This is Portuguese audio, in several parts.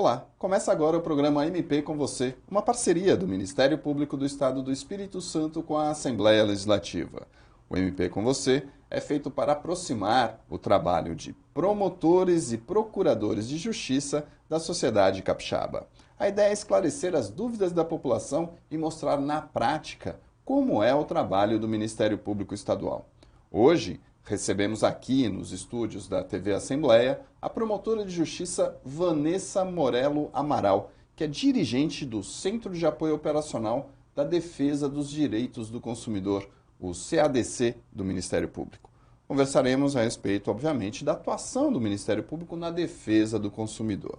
Olá, começa agora o programa MP com você, uma parceria do Ministério Público do Estado do Espírito Santo com a Assembleia Legislativa. O MP com você é feito para aproximar o trabalho de promotores e procuradores de justiça da sociedade capixaba. A ideia é esclarecer as dúvidas da população e mostrar na prática como é o trabalho do Ministério Público Estadual. Hoje, recebemos aqui nos estúdios da TV Assembleia a promotora de justiça Vanessa Morello Amaral, que é dirigente do Centro de Apoio Operacional da Defesa dos Direitos do Consumidor, o CADC do Ministério Público. Conversaremos a respeito, obviamente, da atuação do Ministério Público na defesa do consumidor.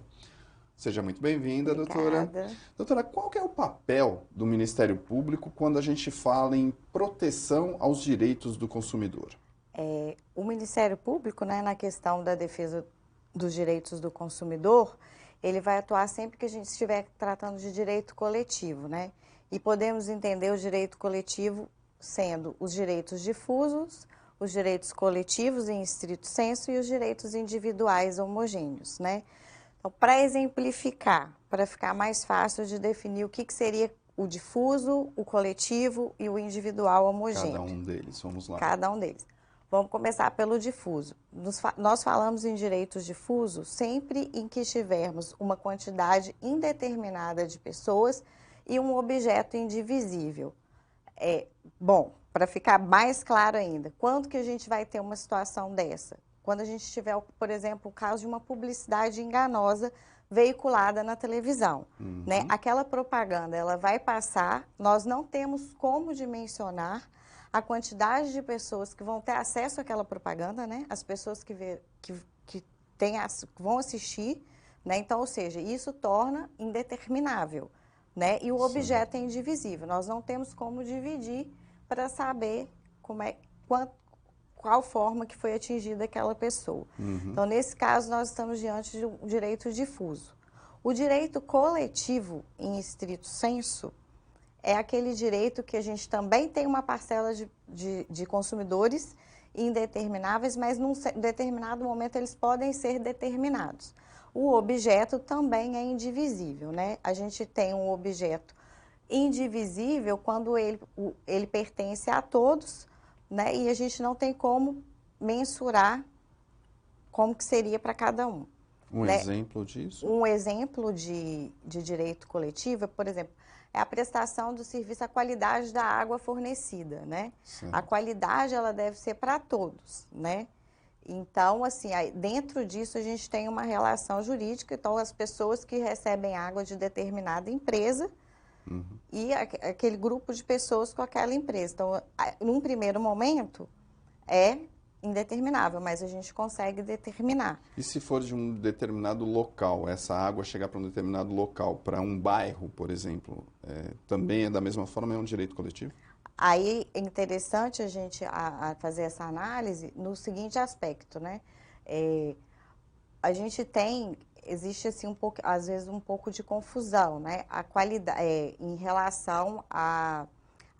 Seja muito bem-vinda, doutora. Doutora, qual que é o papel do Ministério Público quando a gente fala em proteção aos direitos do consumidor? O Ministério Público, né, na questão da defesa dos direitos do consumidor, ele vai atuar sempre que a gente estiver tratando de direito coletivo, né? E podemos entender o direito coletivo sendo os direitos difusos, os direitos coletivos em estrito senso e os direitos individuais homogêneos, né? Então, para exemplificar, para ficar mais fácil de definir o que seria o difuso, o coletivo e o individual homogêneo. Cada um deles, vamos lá. Cada um deles. Vamos começar pelo difuso. Nós falamos em direitos difusos sempre em que tivermos uma quantidade indeterminada de pessoas e um objeto indivisível. Bom, para ficar mais claro ainda, quando que a gente vai ter uma situação dessa? Quando a gente tiver, por exemplo, o caso de uma publicidade enganosa veiculada na televisão. Né? Aquela propaganda, ela vai passar, nós não temos como dimensionar a quantidade de pessoas que vão ter acesso àquela propaganda, né? As pessoas que vão assistir, né? Então, ou seja, isso torna indeterminável, né? E o objeto é indivisível. Nós não temos como dividir para saber qual forma que foi atingida aquela pessoa. Então, nesse caso, nós estamos diante de um direito difuso. O direito coletivo, em estrito senso, é aquele direito que a gente também tem uma parcela de consumidores indetermináveis, mas num determinado momento eles podem ser determinados. O objeto também é indivisível, né? A gente tem um objeto indivisível quando ele pertence a todos, né? E a gente não tem como mensurar como que seria para cada um. Um exemplo disso? Um exemplo de direito coletivo, por exemplo, é a prestação do serviço, a qualidade da água fornecida, né? Sim. A qualidade, ela deve ser para todos, né? Então, assim, dentro disso a gente tem uma relação jurídica, então as pessoas que recebem água de determinada empresa e aquele grupo de pessoas com aquela empresa. Então, num primeiro momento, é indeterminável, mas a gente consegue determinar. E se for de um determinado local, essa água chegar para um determinado local, para um bairro, por exemplo, também é da mesma forma, é um direito coletivo? Aí é interessante a gente fazer essa análise no seguinte aspecto, né? A gente existe assim às vezes um pouco de confusão, né? A qualidade, em relação à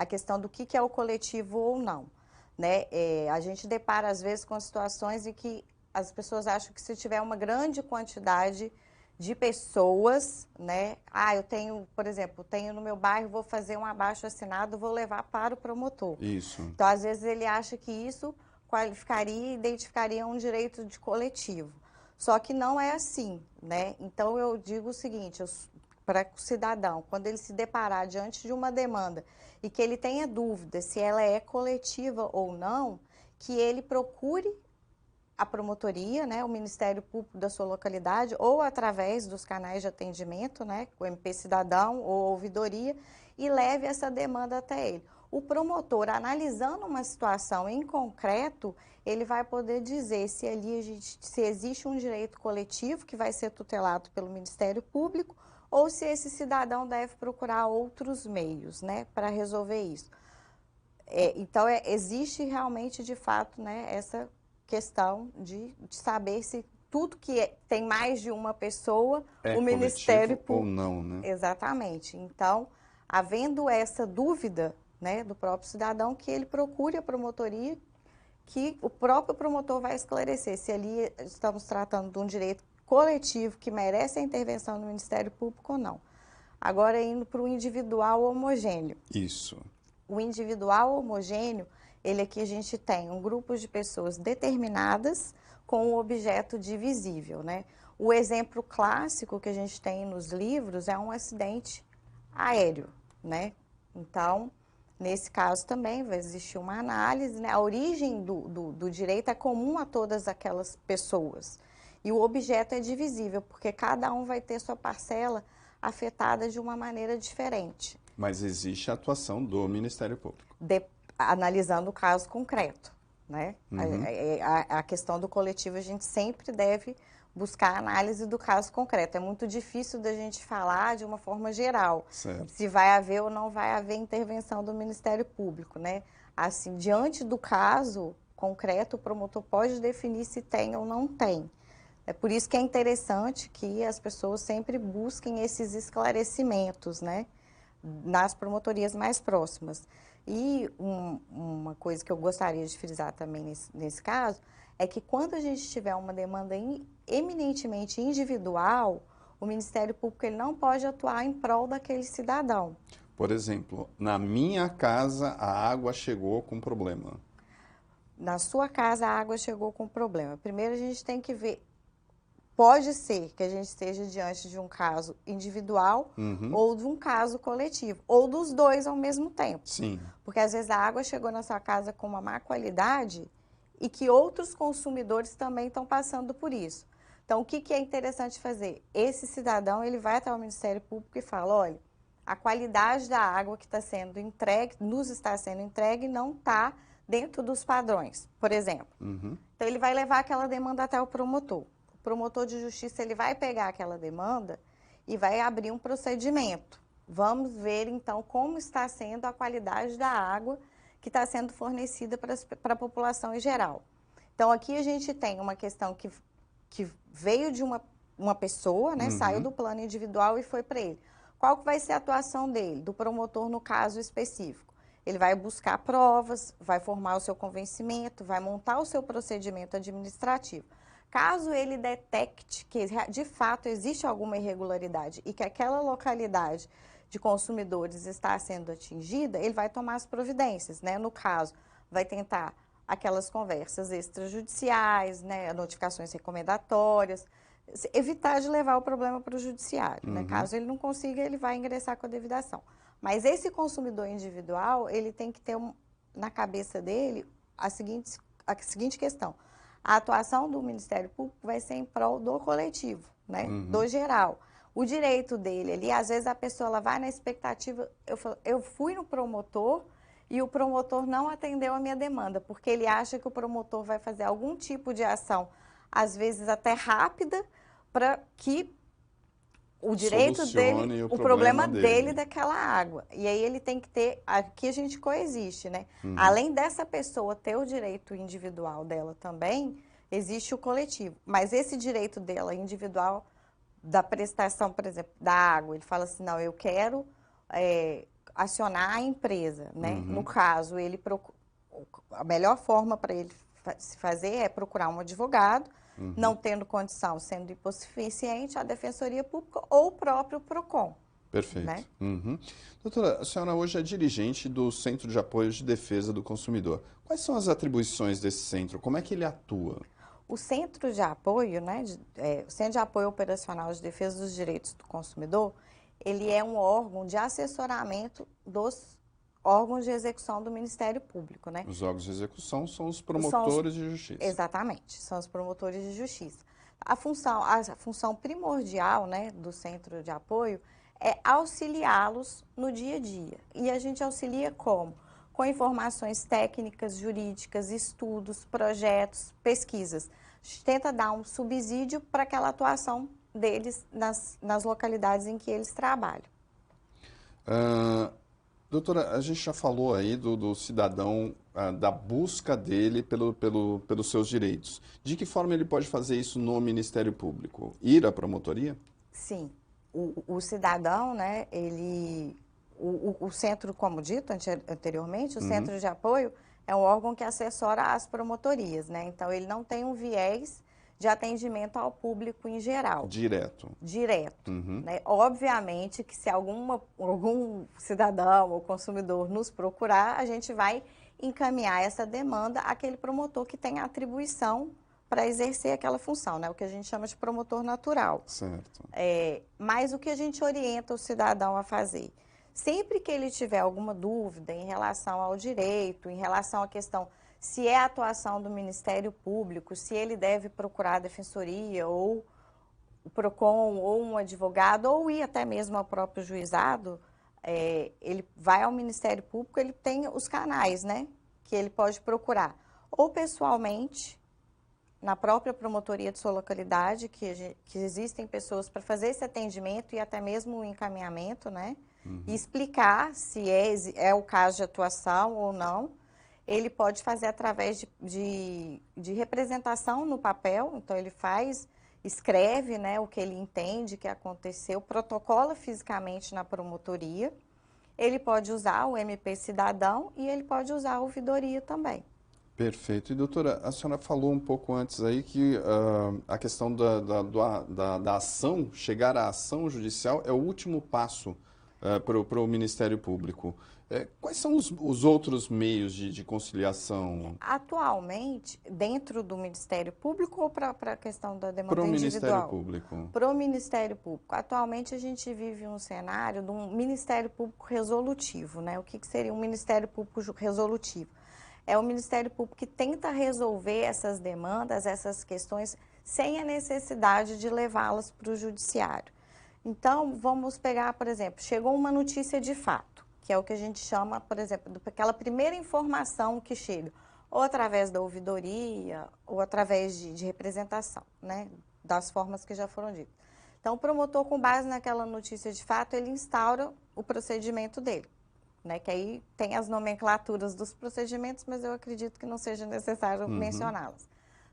questão do que é o coletivo ou não. Né? A gente depara, às vezes, com situações em que as pessoas acham que se tiver uma grande quantidade de pessoas, né? Eu tenho, por exemplo, no meu bairro, vou fazer um abaixo-assinado, vou levar para o promotor. Isso. Então, às vezes, ele acha que isso qualificaria e identificaria um direito de coletivo. Só que não é assim, né? Então, eu digo o seguinte, para o cidadão, quando ele se deparar diante de uma demanda e que ele tenha dúvida se ela é coletiva ou não, que ele procure a promotoria, né, o Ministério Público da sua localidade, ou através dos canais de atendimento, né, o MP Cidadão ou ouvidoria, e leve essa demanda até ele. O promotor, analisando uma situação em concreto, ele vai poder dizer se se existe um direito coletivo que vai ser tutelado pelo Ministério Público, ou se esse cidadão deve procurar outros meios, né, para resolver isso. Então, existe realmente, de fato, né, essa questão de saber se tudo que tem mais de uma pessoa, o Ministério Público... ou não, né? Exatamente. Então, havendo essa dúvida, né, do próprio cidadão, que ele procure a promotoria, que o próprio promotor vai esclarecer se ali estamos tratando de um direito coletivo que merece a intervenção do Ministério Público ou não. Agora, indo para o individual homogêneo. Isso. O individual homogêneo, ele aqui a gente tem um grupo de pessoas determinadas com um objeto divisível, né? O exemplo clássico que a gente tem nos livros é um acidente aéreo, né? Então, nesse caso também vai existir uma análise, né? A origem do direito é comum a todas aquelas pessoas. E o objeto é divisível, porque cada um vai ter sua parcela afetada de uma maneira diferente. Mas existe a atuação do Ministério Público. Analisando o caso concreto, né? Uhum. A questão do coletivo, a gente sempre deve buscar a análise do caso concreto. É muito difícil da gente falar de uma forma geral, Certo. se vai haver ou não vai haver intervenção do Ministério Público, né? Assim, diante do caso concreto, o promotor pode definir se tem ou não tem. É por isso que é interessante que as pessoas sempre busquem esses esclarecimentos, né? Nas promotorias mais próximas. E uma coisa que eu gostaria de frisar também nesse caso é que quando a gente tiver uma demanda eminentemente individual, o Ministério Público ele não pode atuar em prol daquele cidadão. Por exemplo, na minha casa a água chegou com problema. Na sua casa a água chegou com problema. Primeiro a gente tem que ver, pode ser que a gente esteja diante de um caso individual ou de um caso coletivo, ou dos dois ao mesmo tempo. Sim. Porque às vezes a água chegou na sua casa com uma má qualidade e que outros consumidores também estão passando por isso. Então, o que é interessante fazer? Esse cidadão, ele vai até o Ministério Público e fala, olha, a qualidade da água que está sendo entregue, nos está sendo entregue, não está dentro dos padrões, por exemplo. Então, ele vai levar aquela demanda até o promotor. O promotor de justiça, ele vai pegar aquela demanda e vai abrir um procedimento. Vamos ver, então, como está sendo a qualidade da água que está sendo fornecida para a população em geral. Então, aqui a gente tem uma questão que veio de uma pessoa, né, saiu do plano individual e foi para ele. Qual que vai ser a atuação dele, do promotor no caso específico? Ele vai buscar provas, vai formar o seu convencimento, vai montar o seu procedimento administrativo. Caso ele detecte que, de fato, existe alguma irregularidade e que aquela localidade de consumidores está sendo atingida, ele vai tomar as providências, né? No caso, vai tentar aquelas conversas extrajudiciais, né? Notificações recomendatórias, evitar de levar o problema para o judiciário, né? Caso ele não consiga, ele vai ingressar com a devida ação. Mas esse consumidor individual, ele tem que ter na cabeça dele a seguinte questão. A atuação do Ministério Público vai ser em prol do coletivo, né? Do geral. O direito dele ali, às vezes a pessoa ela vai na expectativa, eu fui no promotor e o promotor não atendeu a minha demanda, porque ele acha que o promotor vai fazer algum tipo de ação, às vezes até rápida, para que o direito dele, o problema dele daquela água. E aí ele tem que ter, aqui a gente coexiste, né? Além dessa pessoa ter o direito individual dela também, existe o coletivo. Mas esse direito dela individual, da prestação, por exemplo, da água, ele fala assim, não, eu quero acionar a empresa, né? No caso, a melhor forma para ele se fazer é procurar um advogado, não tendo condição, sendo hipossuficiente, a Defensoria Pública ou o próprio PROCON. Perfeito. Né? Doutora, a senhora hoje é dirigente do Centro de Apoio de Defesa do Consumidor. Quais são as atribuições desse centro? Como é que ele atua? O Centro de Apoio, né, o Centro de Apoio Operacional de Defesa dos Direitos do Consumidor, ele é um órgão de assessoramento dos órgãos de execução do Ministério Público, né? Os órgãos de execução são os promotores de justiça. Exatamente, são os promotores de justiça. A função primordial, né, do Centro de Apoio é auxiliá-los no dia a dia. E a gente auxilia como? Com informações técnicas, jurídicas, estudos, projetos, pesquisas. A gente tenta dar um subsídio para aquela atuação deles nas localidades em que eles trabalham. Doutora, a gente já falou aí do cidadão, da busca dele pelos seus direitos. De que forma ele pode fazer isso no Ministério Público? Ir à promotoria? Sim. O cidadão, né, o centro, como dito anteriormente, o Centro de Apoio é um órgão que assessora as promotorias, né? Então, ele não tem um viés de atendimento ao público em geral. Direto. Direto. Uhum. Né? Obviamente que se algum cidadão ou consumidor nos procurar, a gente vai encaminhar essa demanda àquele promotor que tem a atribuição para exercer aquela função, né? O que a gente chama de promotor natural. Certo. Mas o que a gente orienta o cidadão a fazer? Sempre que ele tiver alguma dúvida em relação ao direito, em relação à questão se é a atuação do Ministério Público, se ele deve procurar a Defensoria ou o PROCON ou um advogado, ou ir até mesmo ao próprio juizado, ele vai ao Ministério Público, ele tem os canais, né, que ele pode procurar, ou pessoalmente, na própria promotoria de sua localidade, que existem pessoas para fazer esse atendimento e até mesmo o encaminhamento, né, e explicar se é o caso de atuação ou não. Ele pode fazer através de representação no papel, então ele escreve, né, o que ele entende que aconteceu, protocola fisicamente na promotoria, ele pode usar o MP Cidadão e ele pode usar a ouvidoria também. Perfeito. E, doutora, a senhora falou um pouco antes aí que a questão da ação, chegar à ação judicial é o último passo para o Ministério Público. Quais são os outros meios de conciliação? Atualmente, dentro do Ministério Público ou para a questão da demanda Para o individual? Ministério Público. Para o Ministério Público. Atualmente, a gente vive um cenário de um Ministério Público resolutivo, né? O que seria um Ministério Público resolutivo? É o Ministério Público que tenta resolver essas demandas, essas questões, sem a necessidade de levá-las para o judiciário. Então, vamos pegar, por exemplo, chegou uma notícia de fato, que é o que a gente chama, por exemplo, daquela primeira informação que chega, ou através da ouvidoria, ou através de representação, né, das formas que já foram ditas. Então, o promotor, com base naquela notícia de fato, ele instaura o procedimento dele, né, que aí tem as nomenclaturas dos procedimentos, mas eu acredito que não seja necessário mencioná-las.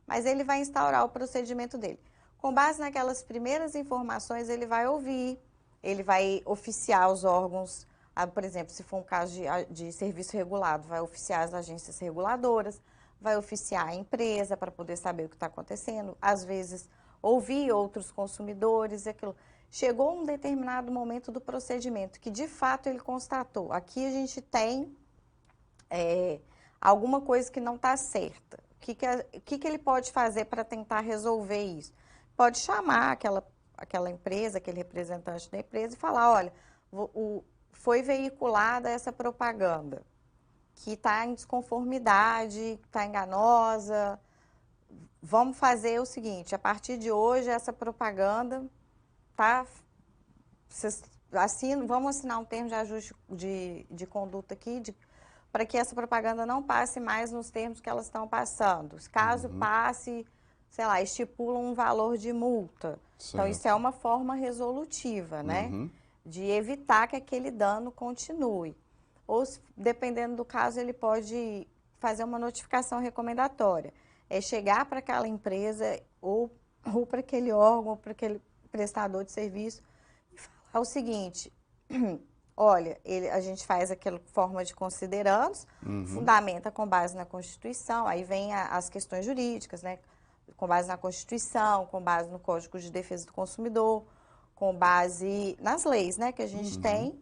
Mas ele vai instaurar o procedimento dele. Com base naquelas primeiras informações, ele vai ouvir, ele vai oficiar os órgãos, por exemplo, se for um caso de serviço regulado, vai oficiar as agências reguladoras, vai oficiar a empresa para poder saber o que está acontecendo, às vezes ouvir outros consumidores, aquilo. Chegou um determinado momento do procedimento que, de fato, ele constatou. Aqui a gente tem alguma coisa que não está certa. O que ele pode fazer para tentar resolver isso? Pode chamar aquela empresa, aquele representante da empresa e falar, olha, foi veiculada essa propaganda que está em desconformidade, está enganosa. Vamos fazer o seguinte, a partir de hoje essa propaganda tá, vamos assinar um termo de ajuste de conduta aqui, para que essa propaganda não passe mais nos termos que elas estão passando. Caso passe, sei lá, estipula um valor de multa. Certo. Então, isso é uma forma resolutiva, né? De evitar que aquele dano continue. Ou, dependendo do caso, ele pode fazer uma notificação recomendatória. É chegar para aquela empresa ou para aquele órgão, ou para aquele prestador de serviço e falar o seguinte, olha, a gente faz aquela forma de considerandos, fundamenta com base na Constituição, aí vem as questões jurídicas, né? Com base na Constituição, com base no Código de Defesa do Consumidor, com base nas leis, né, que a gente tem,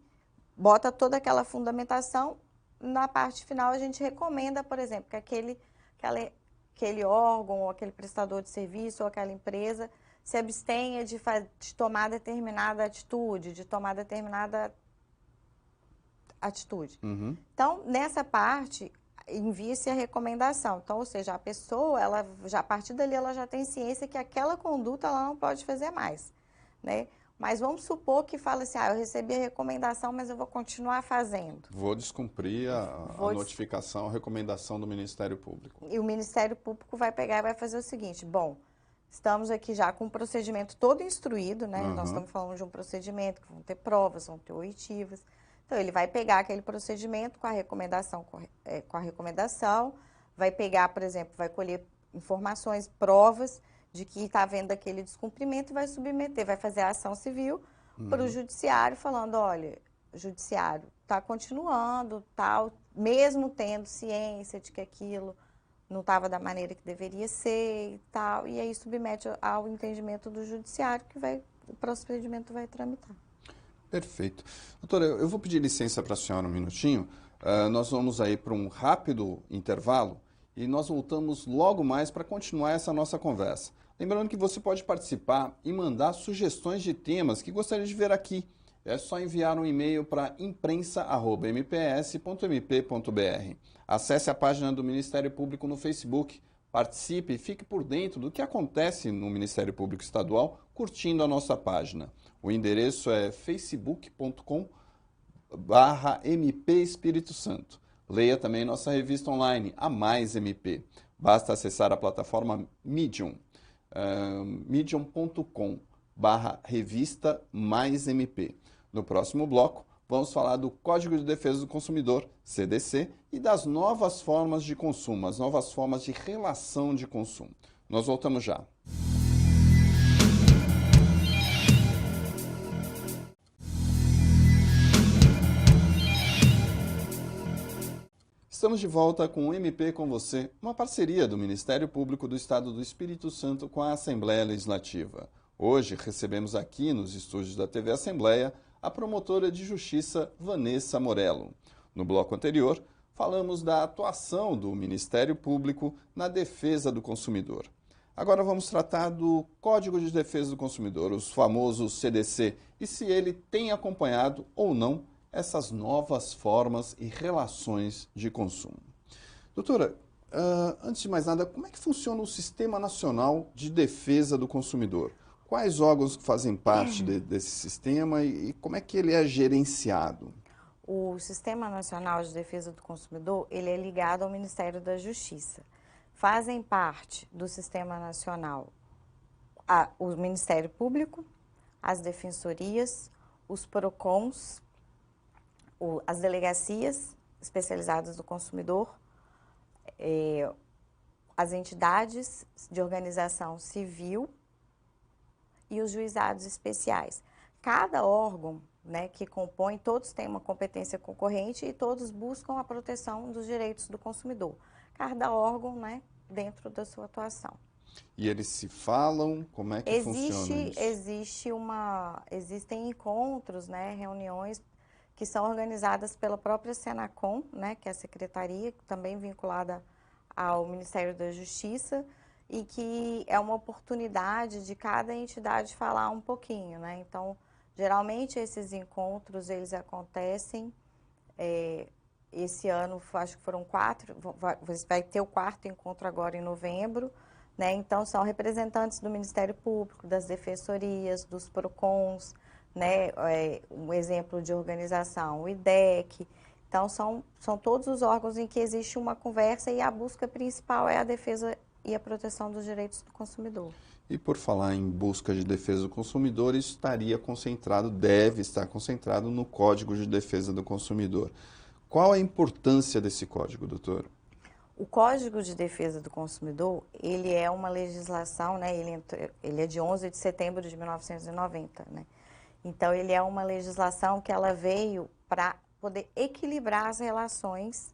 bota toda aquela fundamentação, na parte final a gente recomenda, por exemplo, que aquele órgão, ou aquele prestador de serviço, ou aquela empresa se abstenha de tomar determinada atitude, Então, nessa parte, envia-se a recomendação. Então, ou seja, a pessoa, a partir dali, ela já tem ciência que aquela conduta ela não pode fazer mais, né? Mas vamos supor que fala assim, eu recebi a recomendação, mas eu vou continuar fazendo. Vou descumprir a notificação, a recomendação do Ministério Público. E o Ministério Público vai pegar e vai fazer o seguinte, bom, estamos aqui já com o procedimento todo instruído, né? Nós estamos falando de um procedimento que vão ter provas, vão ter oitivas. Então, ele vai pegar aquele procedimento com a recomendação, vai pegar, por exemplo, vai colher informações, provas de que está havendo aquele descumprimento e vai submeter, vai fazer a ação civil para o judiciário, falando, olha, o judiciário está continuando, tal, mesmo tendo ciência de que aquilo não estava da maneira que deveria ser e tal, e aí submete ao entendimento do judiciário que o procedimento vai tramitar. Perfeito. Doutora, eu vou pedir licença para a senhora um minutinho. Nós vamos aí para um rápido intervalo e nós voltamos logo mais para continuar essa nossa conversa. Lembrando que você pode participar e mandar sugestões de temas que gostaria de ver aqui. É só enviar um e-mail para imprensa@mps.mp.br. Acesse a página do Ministério Público no Facebook. Participe e fique por dentro do que acontece no Ministério Público Estadual curtindo a nossa página. O endereço é facebook.com/MP Espírito Santo. Leia também nossa revista online, a Mais MP. Basta acessar a plataforma Medium, medium.com/revista Mais MP. No próximo bloco, vamos falar do Código de Defesa do Consumidor, CDC, e das novas formas de consumo, as novas formas de relação de consumo. Nós voltamos já. Estamos de volta com o MP com você, uma parceria do Ministério Público do Estado do Espírito Santo com a Assembleia Legislativa. Hoje recebemos aqui nos estúdios da TV Assembleia a promotora de justiça Vanessa Morello. No bloco anterior, falamos da atuação do Ministério Público na defesa do consumidor. Agora vamos tratar do Código de Defesa do Consumidor, os famosos CDC, e se ele tem acompanhado ou não essas novas formas e relações de consumo. Doutora, antes de mais nada, como é que funciona o Sistema Nacional de Defesa do Consumidor? Quais órgãos fazem parte desse sistema e como é que ele é gerenciado? O Sistema Nacional de Defesa do Consumidor, ele é ligado ao Ministério da Justiça. Fazem parte do Sistema Nacional o Ministério Público, as defensorias, os PROCONs, as delegacias especializadas do consumidor, as entidades de organização civil e os juizados especiais. Cada órgão, né, que compõe, todos têm uma competência concorrente e todos buscam a proteção dos direitos do consumidor. Cada órgão, né, dentro da sua atuação. E eles se falam? Como é que funciona isso? Existem encontros, né, reuniões que são organizadas pela própria Senacom, né, que é a secretaria, também vinculada ao Ministério da Justiça, e que é uma oportunidade de cada entidade falar um pouquinho, né? Então, geralmente esses encontros, eles acontecem, esse ano, acho que foram 4, vai ter o 4º encontro agora em novembro, né? Então, são representantes do Ministério Público, das defensorias, dos PROCONs, né? Um exemplo de organização, o IDEC. Então, são todos os órgãos em que existe uma conversa e a busca principal é a defesa e a proteção dos direitos do consumidor. E por falar em busca de defesa do consumidor, isso deve estar concentrado no Código de Defesa do Consumidor. Qual a importância desse código, doutor? O Código de Defesa do Consumidor, ele é uma legislação, né? Ele é de 11 de setembro de 1990, né? Então, ele é uma legislação que ela veio para poder equilibrar as relações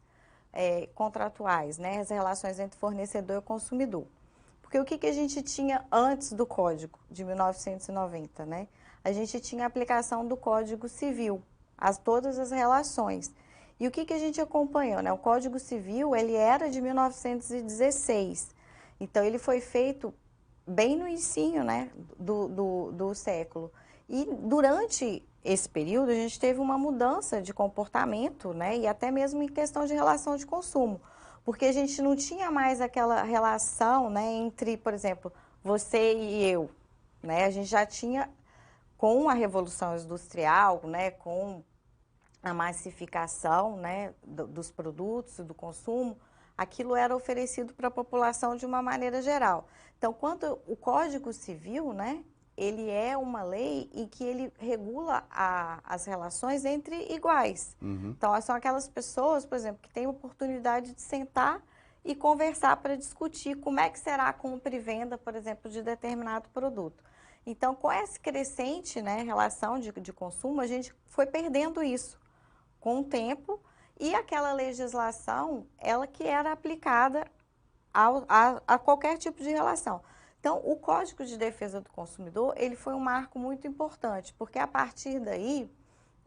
contratuais, né? As relações entre fornecedor e consumidor. Porque o que a gente tinha antes do Código de 1990, né? A gente tinha a aplicação do Código Civil, todas as relações. E o que a gente acompanhou, né? O Código Civil, ele era de 1916. Então, ele foi feito bem no início, né, do século. E durante esse período, a gente teve uma mudança de comportamento, né, e até mesmo em questão de relação de consumo. Porque a gente não tinha mais aquela relação, né, entre, por exemplo, você e eu, né? A gente já tinha, com a Revolução Industrial, né, com a massificação, né, dos produtos, do consumo, aquilo era oferecido para a população de uma maneira geral. Então, quando o Código Civil, né, ele é uma lei em que ele regula as relações entre iguais. Uhum. Então, são aquelas pessoas, por exemplo, que têm a oportunidade de sentar e conversar para discutir como é que será a compra e venda, por exemplo, de determinado produto. Então, com essa crescente, né, relação de consumo, a gente foi perdendo isso com o tempo, e aquela legislação, ela que era aplicada a qualquer tipo de relação. Então, o Código de Defesa do Consumidor, ele foi um marco muito importante, porque a partir daí,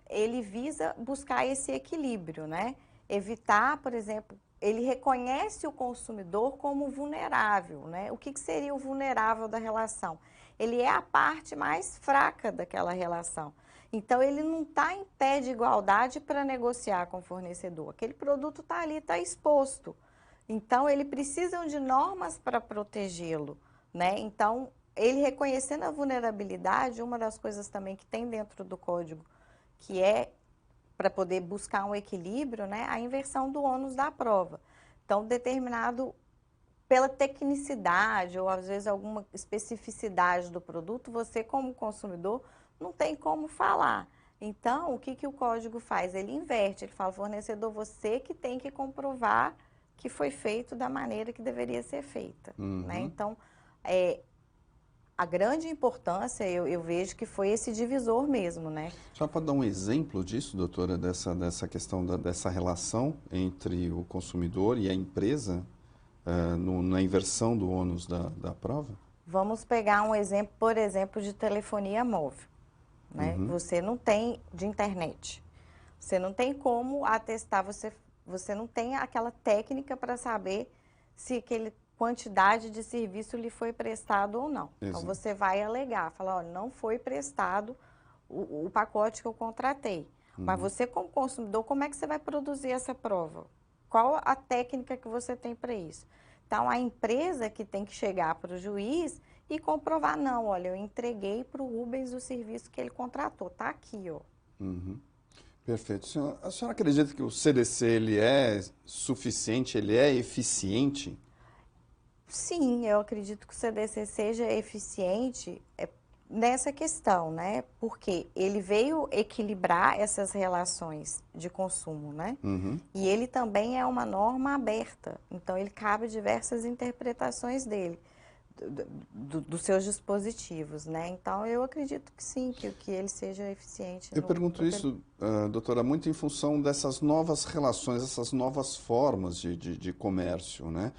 ele visa buscar esse equilíbrio, né? Evitar, por exemplo, ele reconhece o consumidor como vulnerável, né? O que seria o vulnerável da relação? Ele é a parte mais fraca daquela relação. Então, ele não está em pé de igualdade para negociar com o fornecedor. Aquele produto está ali, está exposto. Então, ele precisa de normas para protegê-lo, né? Então, ele reconhecendo a vulnerabilidade, uma das coisas também que tem dentro do código, que é para poder buscar um equilíbrio, né? A inversão do ônus da prova. Então, determinado pela tecnicidade ou às vezes alguma especificidade do produto, você como consumidor não tem como falar. Então, o que o código faz? Ele inverte, ele fala, fornecedor, você que tem que comprovar que foi feito da maneira que deveria ser feita. Né? Então, a grande importância, eu vejo que foi esse divisor mesmo, né? Só para dar um exemplo disso, doutora, dessa questão dessa relação entre o consumidor e a empresa na inversão do ônus da prova? Vamos pegar um exemplo, por exemplo, de telefonia móvel. Né? Você não tem de internet. Você não tem como atestar, você não tem aquela técnica para saber se aquele quantidade de serviço lhe foi prestado ou não. Exato. Então, você vai alegar, falar, olha, não foi prestado o pacote que eu contratei. Mas você, como consumidor, como é que você vai produzir essa prova? Qual a técnica que você tem para isso? Então, a empresa que tem que chegar para o juiz e comprovar, não, olha, eu entreguei para o Rubens o serviço que ele contratou, está aqui, ó. Perfeito. A senhora acredita que o CDC ele é suficiente, ele é eficiente? Sim, eu acredito que o CDC seja eficiente nessa questão, né? Porque ele veio equilibrar essas relações de consumo, né? E ele também é uma norma aberta, então ele cabe diversas interpretações dele, dos seus dispositivos, né? Então eu acredito que sim, que ele seja eficiente. Eu pergunto isso, doutora, muito em função dessas novas relações, essas novas formas de comércio, né?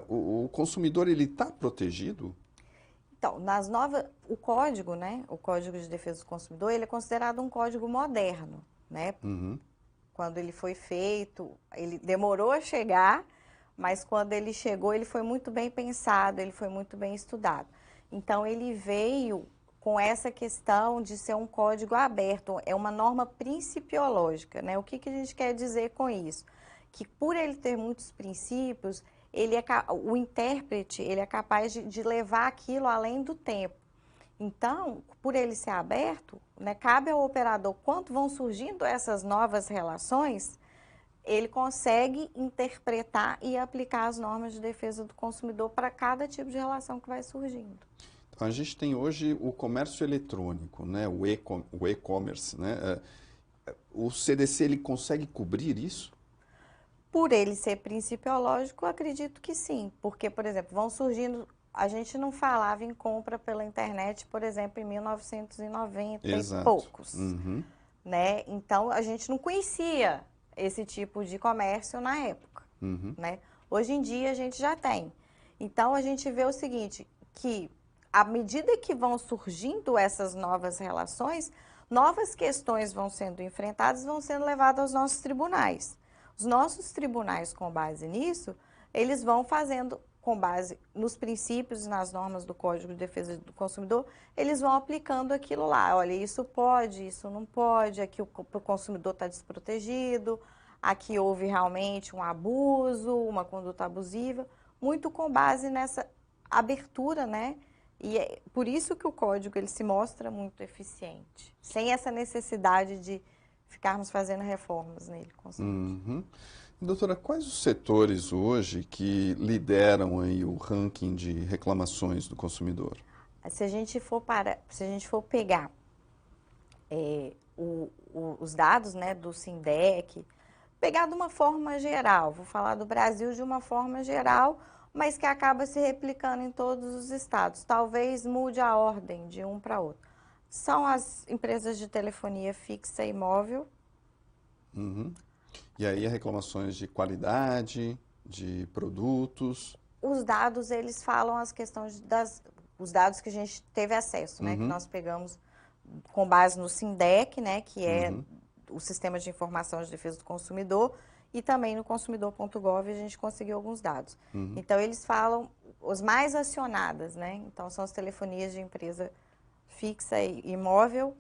O consumidor, ele está protegido? Então, o código, né? O Código de Defesa do Consumidor, ele é considerado um código moderno, né? Quando ele foi feito, ele demorou a chegar, mas quando ele chegou, ele foi muito bem pensado, ele foi muito bem estudado. Então, ele veio com essa questão de ser um código aberto, é uma norma principiológica, né? O que a gente quer dizer com isso? Que por ele ter muitos princípios, o intérprete ele é capaz de levar aquilo além do tempo. Então, por ele ser aberto, né, cabe ao operador, quando vão surgindo essas novas relações, ele consegue interpretar e aplicar as normas de defesa do consumidor para cada tipo de relação que vai surgindo. Então, a gente tem hoje o comércio eletrônico, né, o e-commerce, né? O CDC ele consegue cobrir isso? Por ele ser principiológico, acredito que sim, porque, por exemplo, vão surgindo, a gente não falava em compra pela internet, por exemplo, em 1990 Exato. E poucos, né? Então, a gente não conhecia esse tipo de comércio na época, né? Hoje em dia, a gente já tem. Então, a gente vê o seguinte, que à medida que vão surgindo essas novas relações, novas questões vão sendo enfrentadas, vão sendo levadas aos nossos tribunais. Os nossos tribunais, com base nisso, eles vão fazendo, com base nos princípios e nas normas do Código de Defesa do Consumidor, eles vão aplicando aquilo lá. Olha, isso pode, isso não pode, aqui o consumidor está desprotegido, aqui houve realmente um abuso, uma conduta abusiva, muito com base nessa abertura, né? E é por isso que o Código ele se mostra muito eficiente, sem essa necessidade de ficarmos fazendo reformas nele, constantemente. Doutora, quais os setores hoje que lideram aí o ranking de reclamações do consumidor? Se a gente for pegar os dados, né, do Sindec, pegar de uma forma geral, vou falar do Brasil de uma forma geral, mas que acaba se replicando em todos os estados. Talvez mude a ordem de um para outro. São as empresas de telefonia fixa e móvel. E aí reclamações de qualidade, de produtos? Os dados, eles falam as questões os dados que a gente teve acesso, né? Que nós pegamos com base no SINDEC, né? Que é o Sistema de Informação de Defesa do Consumidor, e também no consumidor.gov a gente conseguiu alguns dados. Então, eles falam os mais acionadas, né? Então, são as telefonias de empresa fixa e imóvel,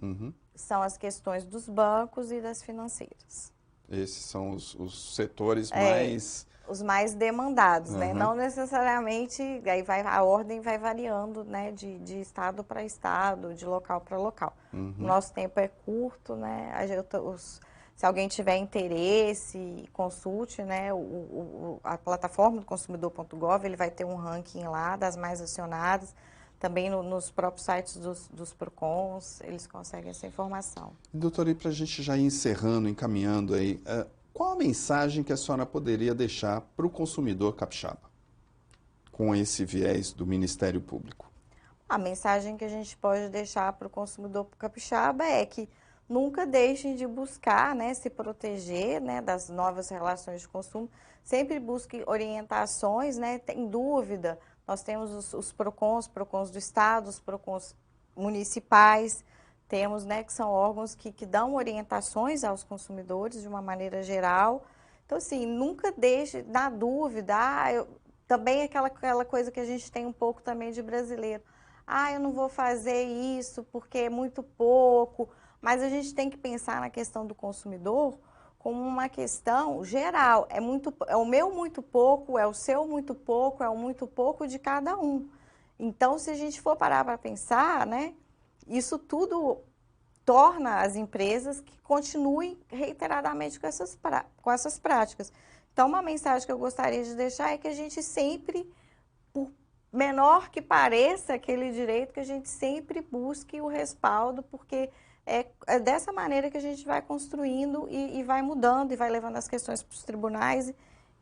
são as questões dos bancos e das financeiras. Esses são os setores mais... Os mais demandados, né? Não necessariamente, aí a ordem vai variando, né? De estado para estado, de local para local. O nosso tempo é curto, né? Se alguém tiver interesse, consulte, né? A plataforma do consumidor.gov, ele vai ter um ranking lá das mais acionadas. Também nos próprios sites dos PROCONs, eles conseguem essa informação. Doutora, e para a gente já ir encerrando, encaminhando aí, qual a mensagem que a senhora poderia deixar para o consumidor capixaba, com esse viés do Ministério Público? A mensagem que a gente pode deixar para o consumidor capixaba é que nunca deixem de buscar, né, se proteger, né, das novas relações de consumo. Sempre busque orientações, né, tem dúvida. Nós temos os PROCONs do Estado, os PROCONs municipais, temos, né, que são órgãos que dão orientações aos consumidores de uma maneira geral. Então, assim, nunca deixe na dúvida. Também aquela coisa que a gente tem um pouco também de brasileiro. Eu não vou fazer isso porque é muito pouco. Mas a gente tem que pensar na questão do consumidor como uma questão geral. É o meu muito pouco, é o seu muito pouco, é o muito pouco de cada um. Então, se a gente for parar para pensar, né, isso tudo torna as empresas que continuem reiteradamente com essas práticas. Então, uma mensagem que eu gostaria de deixar é que a gente sempre, por menor que pareça aquele direito, que a gente sempre busque o respaldo, porque é dessa maneira que a gente vai construindo e vai mudando e vai levando as questões para os tribunais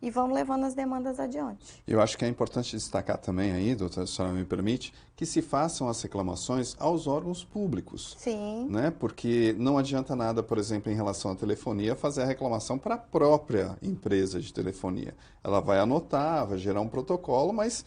e vamos levando as demandas adiante. Eu acho que é importante destacar também aí, doutora, se a senhora me permite, que se façam as reclamações aos órgãos públicos. Sim. Né? Porque não adianta nada, por exemplo, em relação à telefonia, fazer a reclamação para a própria empresa de telefonia. Ela vai anotar, vai gerar um protocolo, mas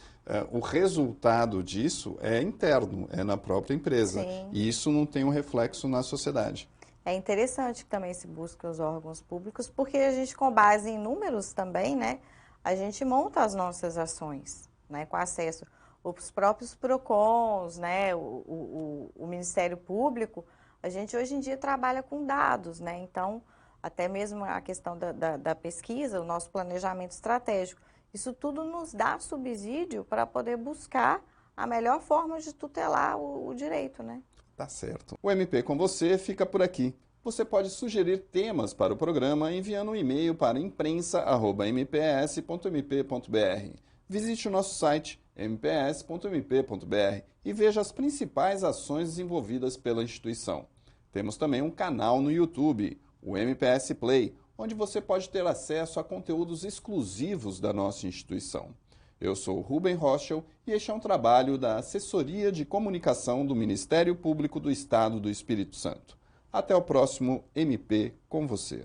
o resultado disso é interno, é na própria empresa. Sim. E isso não tem um reflexo na sociedade. É interessante que também se busque os órgãos públicos, porque a gente, com base em números também, né, a gente monta as nossas ações, né, com acesso aos próprios PROCONs, né, o Ministério Público. A gente hoje em dia trabalha com dados, né, então até mesmo a questão da pesquisa, o nosso planejamento estratégico, isso tudo nos dá subsídio para poder buscar a melhor forma de tutelar o direito, né? Tá certo. O MP com você fica por aqui. Você pode sugerir temas para o programa enviando um e-mail para imprensa@mps.mp.br. Visite o nosso site mps.mp.br e veja as principais ações desenvolvidas pela instituição. Temos também um canal no YouTube, o MPS Play, onde você pode ter acesso a conteúdos exclusivos da nossa instituição. Eu sou Rubem Rochel e este é um trabalho da Assessoria de Comunicação do Ministério Público do Estado do Espírito Santo. Até o próximo MP com você.